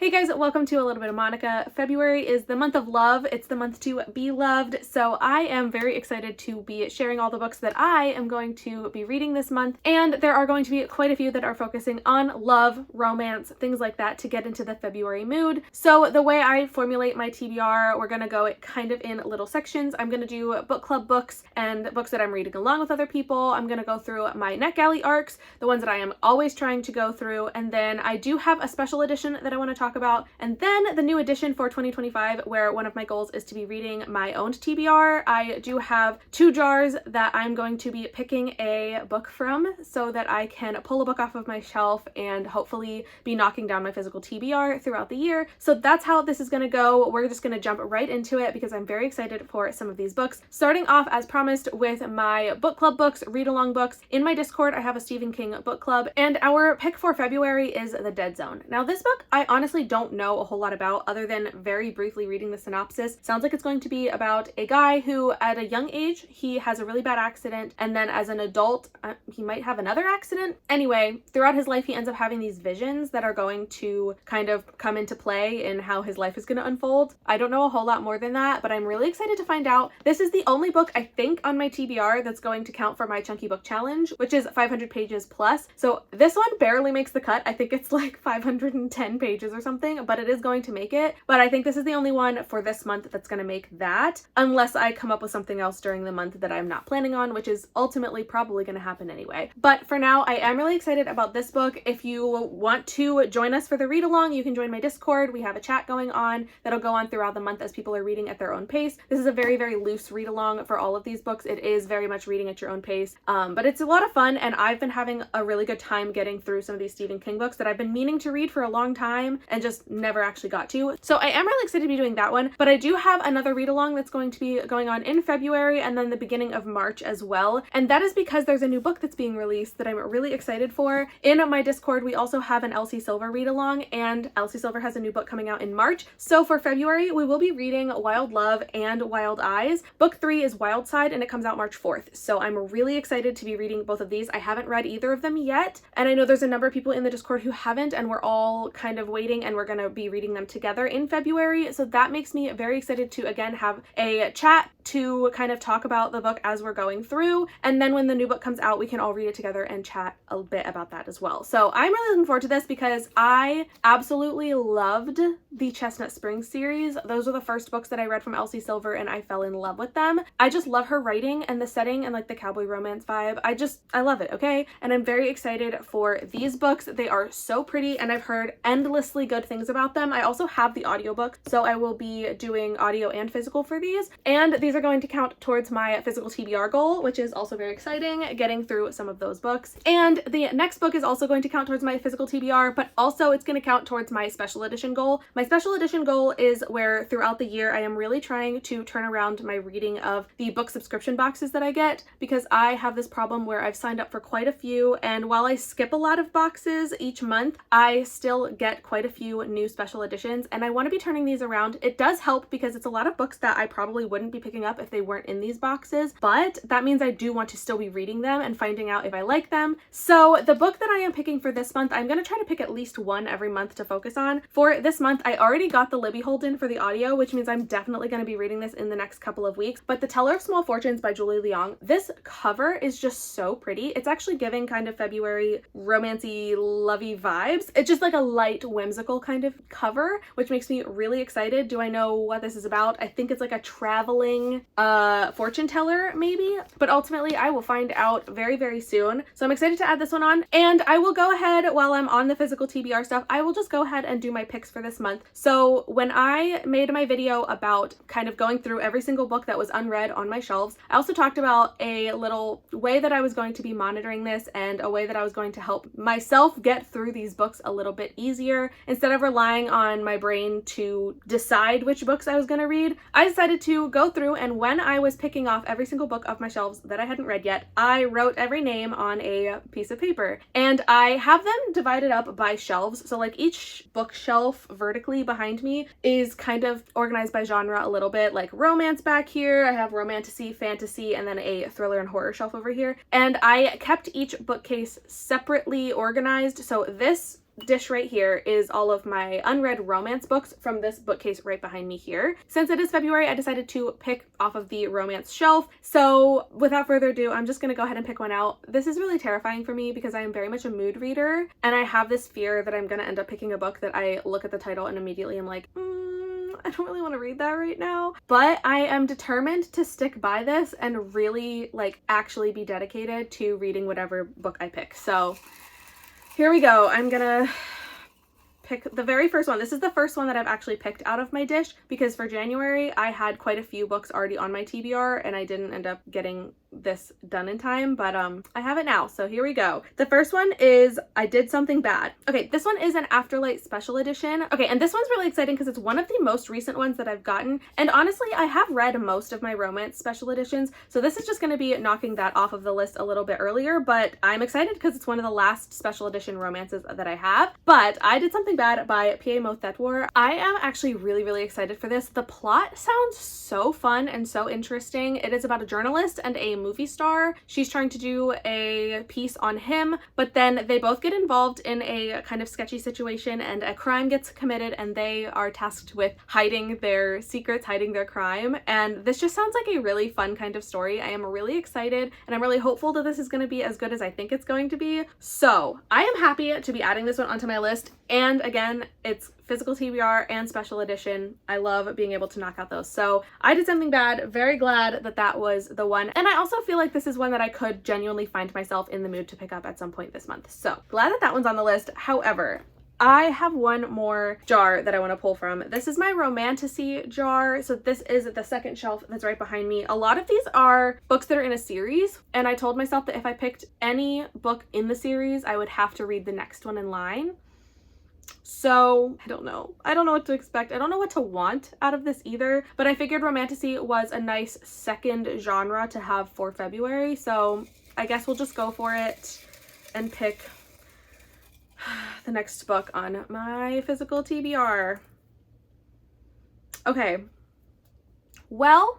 Hey guys, welcome to A Little Bit of Monica. February is the month of love. It's the month to be loved. So I am very excited to be sharing all the books that I am going to be reading this month. And there are going to be quite a few that are focusing on love, romance, things like that to get into the February mood. So the way I formulate my TBR, we're going to go kind of in little sections. I'm going to do book club books and books that I'm reading along with other people. I'm going to go through my NetGalley arcs, the ones that I am always trying to go through. And then I do have a special edition that I want to talk about, and then the new edition for 2025 where one of my goals is to be reading my own TBR. I do have 2 jars that I'm going to be picking a book from so that I can pull a book off of my shelf and hopefully be knocking down my physical TBR throughout the year. So that's how this is going to go. We're just going to jump right into it because I'm very excited for some of these books. Starting off as promised with my book club books, read along books. In my Discord I have a Stephen King book club, and our pick for February is The Dead Zone. Now this book I honestly don't know a whole lot about other than very briefly reading the synopsis. Sounds like it's going to be about a guy who at a young age he has a really bad accident, and then as an adult he might have another accident. Anyway, throughout his life he ends up having these visions that are going to kind of come into play in how his life is going to unfold. I don't know a whole lot more than that, but I'm really excited to find out. This is the only book I think on my TBR that's going to count for my chunky book challenge, which is 500 pages plus. So this one barely makes the cut. I think it's like 510 pages or something, but it is going to make it. But I think this is the only one for this month that's going to make that, unless I come up with something else during the month that I'm not planning on, which is ultimately probably going to happen anyway. But for now, I am really excited about this book. If you want to join us for the read along, you can join my Discord. We have a chat going on that'll go on throughout the month as people are reading at their own pace. This is a very, very loose read along for all of these books. It is very much reading at your own pace, but it's a lot of fun, and I've been having a really good time getting through some of these Stephen King books that I've been meaning to read for a long time and just never actually got to. So I am really excited to be doing that one, but I do have another read along that's going to be going on in February and then the beginning of March as well, and that is because there's a new book that's being released that I'm really excited for. In my Discord we also have an Elsie Silver read along, and Elsie Silver has a new book coming out in March. So for February we will be reading Wild Love and Wild Eyes. Book 3 is Wild Side and it comes out March 4th. So I'm really excited to be reading both of these. I haven't read either of them yet, and I know there's a number of people in the Discord who haven't, and we're all kind of waiting, and we're going to be reading them together in February. So that makes me very excited to again have a chat to kind of talk about the book as we're going through, and then when the new book comes out we can all read it together and chat a bit about that as well. So I'm really looking forward to this because I absolutely loved the Chestnut Springs series. Those are the first books that I read from Elsie Silver and I fell in love with them. I just love her writing and the setting and like the cowboy romance vibe. I love it, okay? And I'm very excited for these books. They are so pretty and I've heard endlessly good things about them. I also have the audiobook, so I will be doing audio and physical for these, and these are going to count towards my physical TBR goal, which is also very exciting, getting through some of those books. And the next book is also going to count towards my physical TBR, but also it's going to count towards my special edition goal. My special edition goal is where throughout the year I am really trying to turn around my reading of the book subscription boxes that I get, because I have this problem where I've signed up for quite a few, and while I skip a lot of boxes each month, I still get quite a few new special editions, and I want to be turning these around. It does help because it's a lot of books that I probably wouldn't be picking up if they weren't in these boxes, but that means I do want to still be reading them and finding out if I like them. So the book that I am picking for this month, I'm going to try to pick at least one every month to focus on. For this month, I already got the Libby Holden for the audio, which means I'm definitely going to be reading this in the next couple of weeks, but The Teller of Small Fortunes by Julie Leong, this cover is just so pretty. It's actually giving kind of February romancy, lovey vibes. It's just like a light, whimsical kind of cover, which makes me really excited. Do I know what this is about? I think it's like a traveling fortune teller maybe, but ultimately I will find out very, very soon. So I'm excited to add this one on, and I will go ahead while I'm on the physical TBR stuff, I will just go ahead and do my picks for this month. So when I made my video about kind of going through every single book that was unread on my shelves, I also talked about a little way that I was going to be monitoring this and a way that I was going to help myself get through these books a little bit easier. Instead of relying on my brain to decide which books I was going to read, I decided to go through, and when I was picking off every single book off my shelves that I hadn't read yet, I wrote every name on a piece of paper, and I have them divided up by shelves. So like each bookshelf vertically behind me is kind of organized by genre a little bit, like romance back here, I have romantasy, fantasy, and then a thriller and horror shelf over here. And I kept each bookcase separately organized. So this dish right here is all of my unread romance books from this bookcase right behind me here. Since it is February, I decided to pick off of the romance shelf. So without further ado, I'm just gonna go ahead and pick one out. This is really terrifying for me because I am very much a mood reader, and I have this fear that I'm gonna end up picking a book that I look at the title and immediately I'm like, I don't really want to read that right now. But I am determined to stick by this and really like actually be dedicated to reading whatever book I pick. So here we go. I'm gonna pick the very first one. This is the first one that I've actually picked out of my dish because for January I had quite a few books already on my TBR and I didn't end up getting this done in time, but I have it now, so here we go. The first one is I Did Something Bad. Okay, this one is an Afterlight special edition. Okay, and this one's really exciting because it's one of the most recent ones that I've gotten, and honestly I have read most of my romance special editions, so this is just going to be knocking that off of the list a little bit earlier, but I'm excited because it's one of the last special edition romances that I have. But I Did Something Bad by P.A. Mothetwar. I am actually really excited for this. The plot sounds so fun and so interesting. It is about a journalist and a movie star. She's trying to do a piece on him, but then they both get involved in a kind of sketchy situation and a crime gets committed and they are tasked with hiding their secrets, hiding their crime. And this just sounds like a really fun kind of story. I am really excited and I'm really hopeful that this is going to be as good as I think it's going to be. So I am happy to be adding this one onto my list. And again, it's physical TBR and special edition. I love being able to knock out those. So I Did Something Bad. Very glad that that was the one. And I also feel like this is one that I could genuinely find myself in the mood to pick up at some point this month. So glad that that one's on the list. However, I have one more jar that I want to pull from. This is my Romantasy jar. So this is the second shelf that's right behind me. A lot of these are books that are in a series, and I told myself that if I picked any book in the series, I would have to read the next one in line. So I don't know what to expect. I don't know what to want out of this either, but I figured Romantasy was a nice second genre to have for February. So I guess we'll just go for it and pick the next book on my physical TBR. Okay. Well,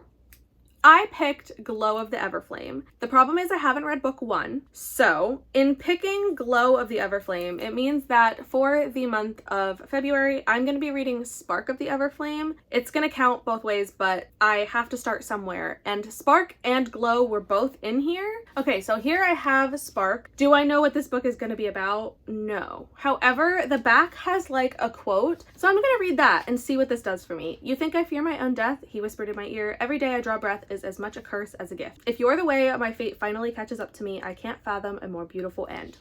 I picked Glow of the Everflame. The problem is I haven't read book 1. So in picking Glow of the Everflame, it means that for the month of February, I'm going to be reading Spark of the Everflame. It's going to count both ways, but I have to start somewhere. And Spark and Glow were both in here. Okay, so here I have Spark. Do I know what this book is going to be about? No. However, the back has like a quote. So I'm going to read that and see what this does for me. You think I fear my own death? He whispered in my ear. Every day I draw breath is as much a curse as a gift. If you're the way my fate finally catches up to me, I can't fathom a more beautiful end.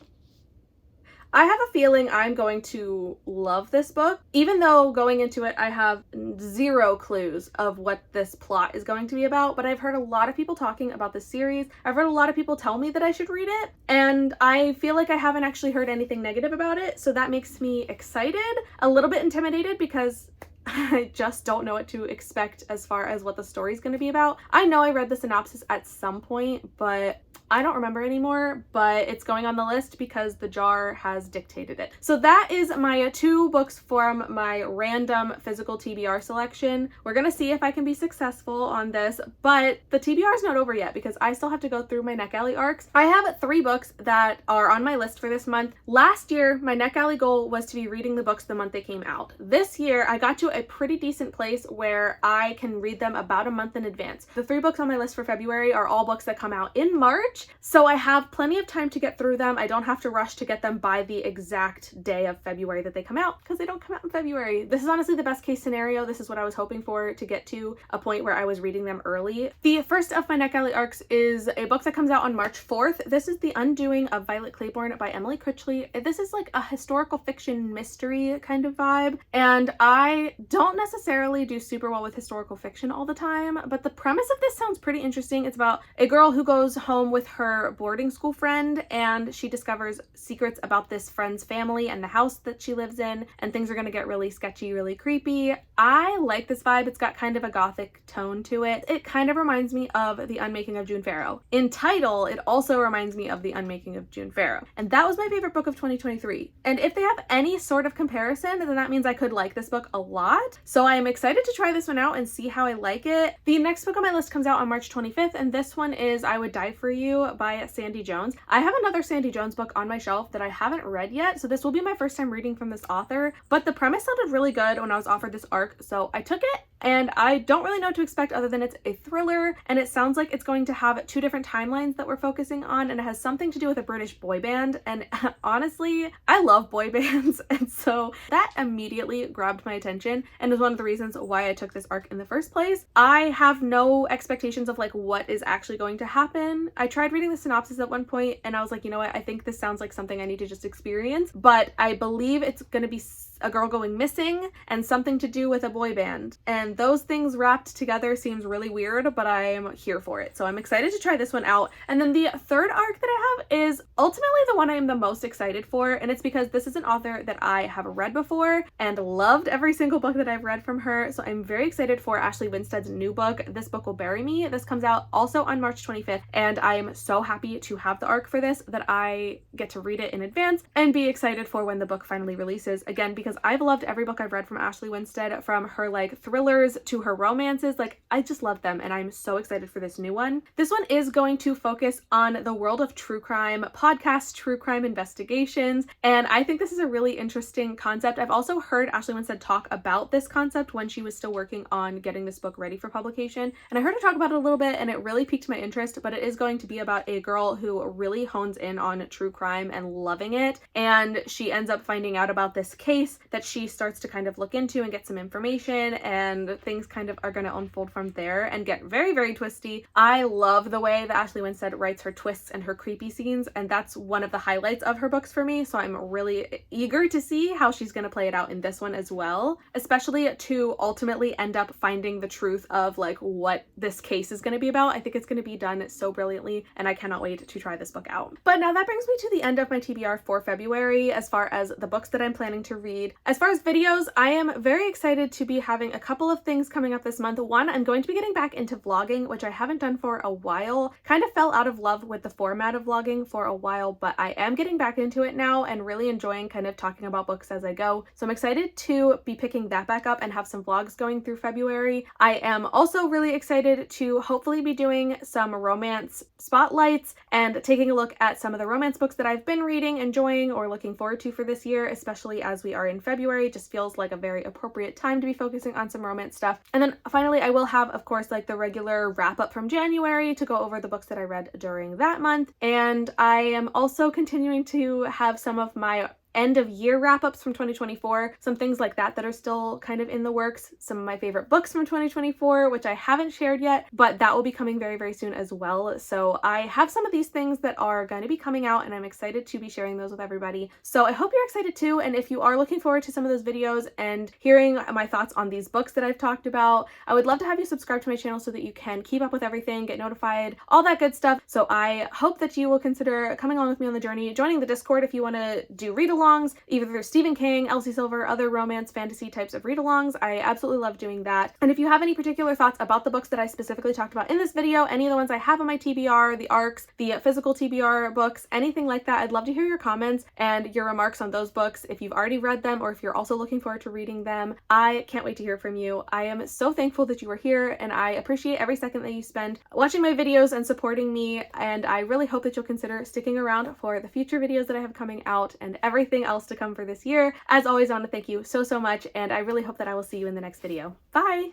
I have a feeling I'm going to love this book, even though going into it I have zero clues of what this plot is going to be about, but I've heard a lot of people talking about this series. I've heard a lot of people tell me that I should read it, and I feel like I haven't actually heard anything negative about it, so that makes me excited, a little bit intimidated because I just don't know what to expect as far as what the story is going to be about. I know I read the synopsis at some point, but I don't remember anymore, but it's going on the list because the jar has dictated it. So that is my 2 books from my random physical TBR selection. We're gonna see if I can be successful on this, but the TBR is not over yet because I still have to go through my NetGalley arcs. I have 3 books that are on my list for this month. Last year, my NetGalley goal was to be reading the books the month they came out. This year, I got to a pretty decent place where I can read them about a month in advance. The 3 books on my list for February are all books that come out in March. So I have plenty of time to get through them. I don't have to rush to get them by the exact day of February that they come out because they don't come out in February. This is honestly the best case scenario. This is what I was hoping for, to get to a point where I was reading them early. The first of my NetGalley arcs is a book that comes out on March 4th. This is The Undoing of Violet Claiborne by Emily Critchley. This is like a historical fiction mystery kind of vibe, and I don't necessarily do super well with historical fiction all the time, but the premise of this sounds pretty interesting. It's about a girl who goes home with her boarding school friend, and she discovers secrets about this friend's family and the house that she lives in, and things are going to get really sketchy, really creepy. I like this vibe. It's got kind of a gothic tone to it. It kind of reminds me of The Unmaking of June Farrow. In title, it also reminds me of The Unmaking of June Farrow, and that was my favorite book of 2023. And if they have any sort of comparison, then that means I could like this book a lot. So I am excited to try this one out and see how I like it. The next book on my list comes out on March 25th, and this one is I Would Die For You. To by Sandy Jones. I have another Sandy Jones book on my shelf that I haven't read yet, so this will be my first time reading from this author, but the premise sounded really good when I was offered this arc, so I took it. And I don't really know what to expect other than it's a thriller, and it sounds like it's going to have 2 different timelines that we're focusing on, and it has something to do with a British boy band. And honestly, I love boy bands, and so that immediately grabbed my attention and is one of the reasons why I took this arc in the first place. I have no expectations of like what is actually going to happen. I tried reading the synopsis at one point and I was like, you know what, I think this sounds like something I need to just experience, but I believe it's going to be a girl going missing and something to do with a boy band, and those things wrapped together seems really weird, but I'm here for it, so I'm excited to try this one out. And then the third arc that I have is ultimately the one I am the most excited for, and it's because this is an author that I have read before and loved every single book that I've read from her, so I'm very excited for Ashley Winstead's new book, This Book Will Bury Me. This comes out also on March 25th, and I'm so happy to have the arc for this that I get to read it in advance and be excited for when the book finally releases, again because I've loved every book I've read from Ashley Winstead, from her like thrillers to her romances. Like, I just love them, and I'm so excited for this new one. This one is going to focus on the world of true crime podcasts, true crime investigations, and I think this is a really interesting concept. I've also heard Ashley Winstead talk about this concept when she was still working on getting this book ready for publication, and I heard her talk about it a little bit and it really piqued my interest. But it is going to be about a girl who really hones in on true crime and loving it, and she ends up finding out about this case that she starts to kind of look into and get some information, and things kind of are going to unfold from there and get very, very twisty. I love the way that Ashley Winstead writes her twists and her creepy scenes, and that's one of the highlights of her books for me, so I'm really eager to see how she's going to play it out in this one as well, especially to ultimately end up finding the truth of like what this case is going to be about. I think it's going to be done so brilliantly, and I cannot wait to try this book out. But now that brings me to the end of my TBR for February as far as the books that I'm planning to read. As far as videos, I am very excited to be having a couple of things coming up this month. One, I'm going to be getting back into vlogging, which I haven't done for a while. Kind of fell out of love with the format of vlogging for a while, but I am getting back into it now and really enjoying kind of talking about books as I go. So I'm excited to be picking that back up and have some vlogs going through February. I am also really excited to hopefully be doing some romance spotlights and taking a look at some of the romance books that I've been reading, enjoying, or looking forward to for this year, especially as we are in February. Just feels like a very appropriate time to be focusing on some romance stuff. And then finally, I will have, of course, like the regular wrap up from January to go over the books that I read during that month. And I am also continuing to have some of my end of year wrap-ups from 2024, some things like that that are still kind of in the works, some of my favorite books from 2024, which I haven't shared yet, but that will be coming very, very soon as well. So I have some of these things that are going to be coming out, and I'm excited to be sharing those with everybody. So I hope you're excited too, and if you are looking forward to some of those videos and hearing my thoughts on these books that I've talked about, I would love to have you subscribe to my channel so that you can keep up with everything, get notified, all that good stuff. So I hope that you will consider coming along with me on the journey, joining the Discord if you want to do read-alongs, either through Stephen King, Elsie Silver, other romance fantasy types of read-alongs. I absolutely love doing that. And if you have any particular thoughts about the books that I specifically talked about in this video, any of the ones I have on my TBR, the arcs, the physical TBR books, anything like that, I'd love to hear your comments and your remarks on those books if you've already read them or if you're also looking forward to reading them. I can't wait to hear from you. I am so thankful that you are here, and I appreciate every second that you spend watching my videos and supporting me, and I really hope that you'll consider sticking around for the future videos that I have coming out and everything else to come for this year. As always, I want to thank you so much, and I really hope that I will see you in the next video. Bye!